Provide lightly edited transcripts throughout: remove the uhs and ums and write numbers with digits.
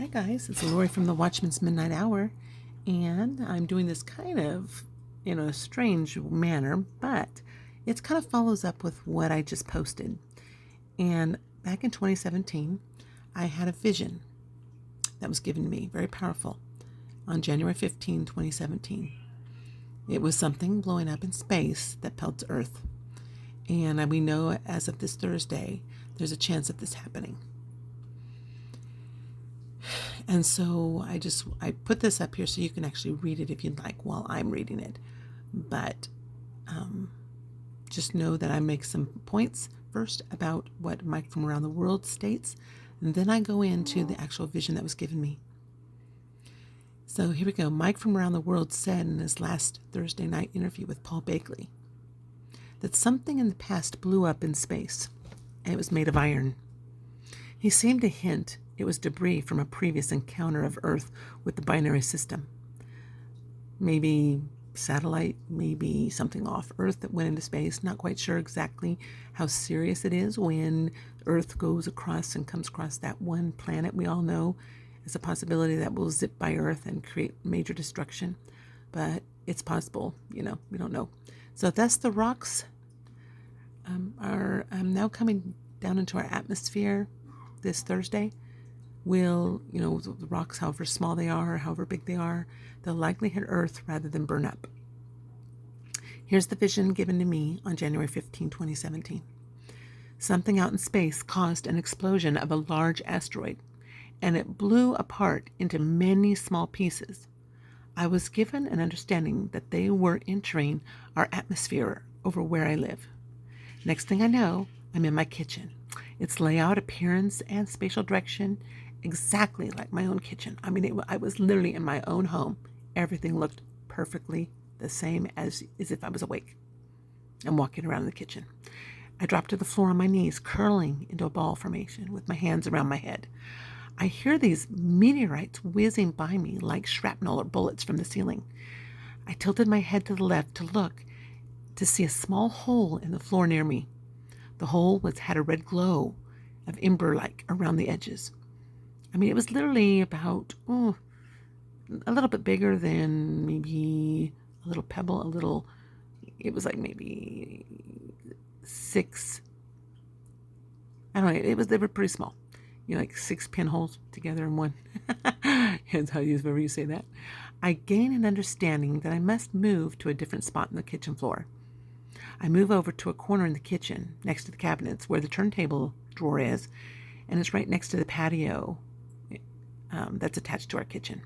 Hi guys, it's Lori from the Watchman's Midnight Hour, and I'm doing this kind of in a strange manner, but it kind of follows up with what I just posted. And back in 2017, I had a vision that was given to me, very powerful, on January 15, 2017. It was something blowing up in space that pelts Earth. And we know as of this Thursday, there's a chance of this happening. And so I put this up here so you can actually read it if you'd like while I'm reading it. But just know that I make some points first about what Mike from around the world states, and then I go into the actual vision that was given me. So here we go. Mike from around the world said in his last Thursday night interview with Paul Bakley that something in the past blew up in space, and it was made of iron. He seemed to hint it was debris from a previous encounter of Earth with the binary system. Maybe satellite, maybe something off Earth that went into space. Not quite sure exactly how serious it is when Earth goes across and comes across that one planet we all know is a possibility that will zip by Earth and create major destruction. But it's possible, we don't know. So thus the rocks are now coming down into our atmosphere this Thursday. Will, the rocks, however small they are, however big they are, they'll likely hit Earth rather than burn up. Here's the vision given to me on January 15, 2017. Something out in space caused an explosion of a large asteroid, and it blew apart into many small pieces. I was given an understanding that they were entering our atmosphere over where I live. Next thing I know, I'm in my kitchen. Its layout, appearance, and spatial direction exactly like my own kitchen. I was literally in my own home. Everything looked perfectly the same as if I was awake. I'm walking around the kitchen. I dropped to the floor on my knees, curling into a ball formation with my hands around my head. I hear these meteorites whizzing by me like shrapnel or bullets from the ceiling. I tilted my head to the left to look to see a small hole in the floor near me. The hole had a red glow of ember-like around the edges. It was literally about a little bit bigger than maybe a little pebble, it was like maybe 6, I don't know, they were pretty small. Like 6 pinholes together in one. That's how you say that. I gain an understanding that I must move to a different spot in the kitchen floor. I move over to a corner in the kitchen next to the cabinets where the turntable drawer is, and it's right next to the patio that's attached to our kitchen.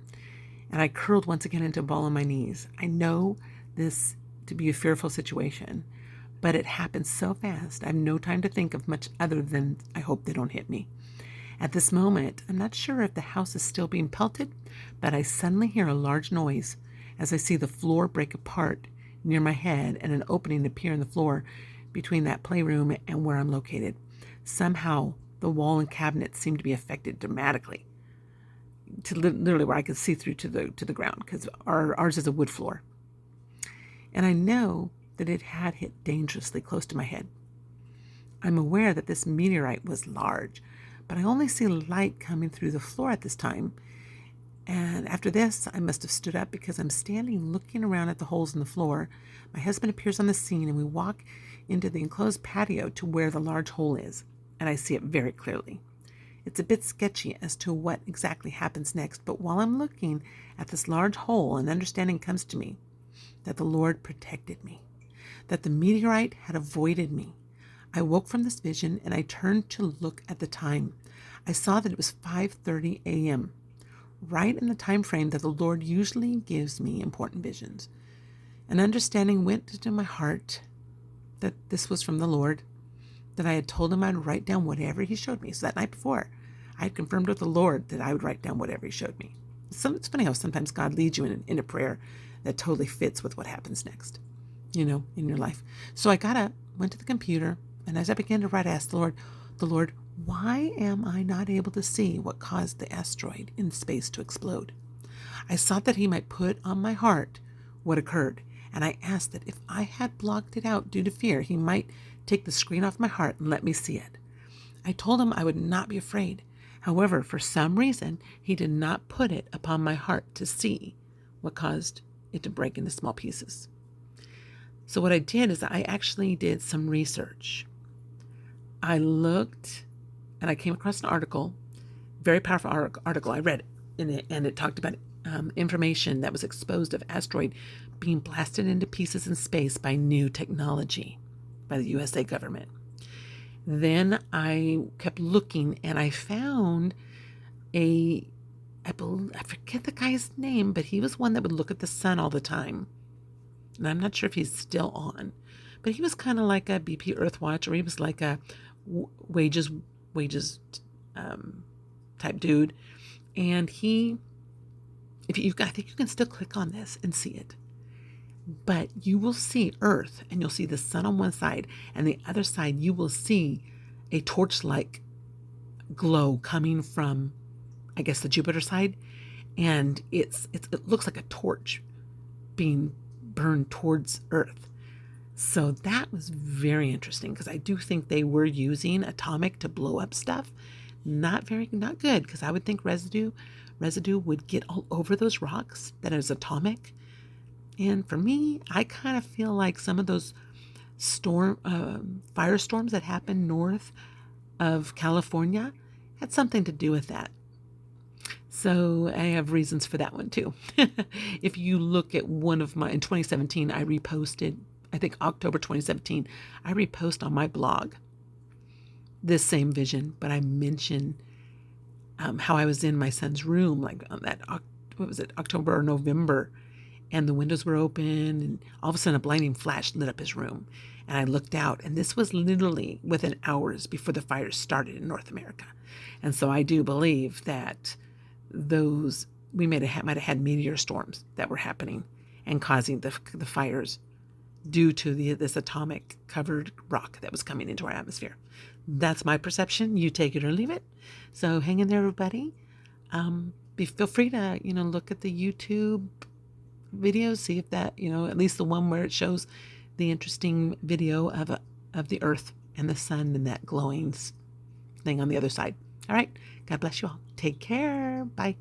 And I curled once again into a ball on my knees. I know this to be a fearful situation, but it happened so fast I have no time to think of much other than I hope they don't hit me. At this moment, I'm not sure if the house is still being pelted, but I suddenly hear a large noise as I see the floor break apart near my head and an opening appear in the floor between that playroom and where I'm located. Somehow, the wall and cabinets seem to be affected dramatically, to literally where I could see through to the ground, because ours is a wood floor. And I know that it had hit dangerously close to my head. I'm aware that this meteorite was large, but I only see light coming through the floor at this time. And after this, I must have stood up because I'm standing looking around at the holes in the floor. My husband appears on the scene, and we walk into the enclosed patio to where the large hole is, and I see it very clearly. It's a bit sketchy as to what exactly happens next, but while I'm looking at this large hole, an understanding comes to me that the Lord protected me, that the meteorite had avoided me. I woke from this vision, and I turned to look at the time. I saw that it was 5:30 a.m., right in the time frame that the Lord usually gives me important visions. An understanding went into my heart that this was from the Lord, that I had told him I'd write down whatever he showed me. So that night before, I had confirmed with the Lord that I would write down whatever he showed me. It's funny how sometimes God leads you in a prayer that totally fits with what happens next, in your life. So I got up, went to the computer, and as I began to write, I asked the Lord, why am I not able to see what caused the asteroid in space to explode? I sought that he might put on my heart what occurred, and I asked that if I had blocked it out due to fear, he might take the screen off my heart and let me see it. I told him I would not be afraid, However, for some reason, he did not put it upon my heart to see what caused it to break into small pieces. So what I did is I actually did some research. I looked and I came across an article, very powerful article. I read it and it talked about information that was exposed of asteroid being blasted into pieces in space by new technology by the USA government. Then I kept looking and I found I forget the guy's name, but he was one that would look at the sun all the time. And I'm not sure if he's still on, but he was kind of like a BP Earthwatch, or he was like a wages type dude. And I think you can still click on this and see it. But you will see Earth, and you'll see the sun on one side, and the other side you will see a torch-like glow coming from, I guess, the Jupiter side, and it looks like a torch being burned towards Earth. So that was very interesting, because I do think they were using atomic to blow up stuff. Not good, because I would think residue would get all over those rocks that is atomic. And for me, I kind of feel like some of those firestorms that happen north of California had something to do with that. So I have reasons for that one too. If you look at in 2017, I reposted, I think October 2017, I repost on my blog this same vision, but I mentioned how I was in my son's room, like on that, October or November, and the windows were open, and all of a sudden a blinding flash lit up his room. And I looked out, and this was literally within hours before the fires started in North America. And so I do believe that we might have had meteor storms that were happening and causing the fires due to this atomic covered rock that was coming into our atmosphere. That's my perception. You take it or leave it. So hang in there, everybody. Feel free to look at the YouTube videos, see if that at least the one where it shows the interesting video of the Earth and the sun and that glowing thing on the other side. All right. God bless you all. Take care. Bye.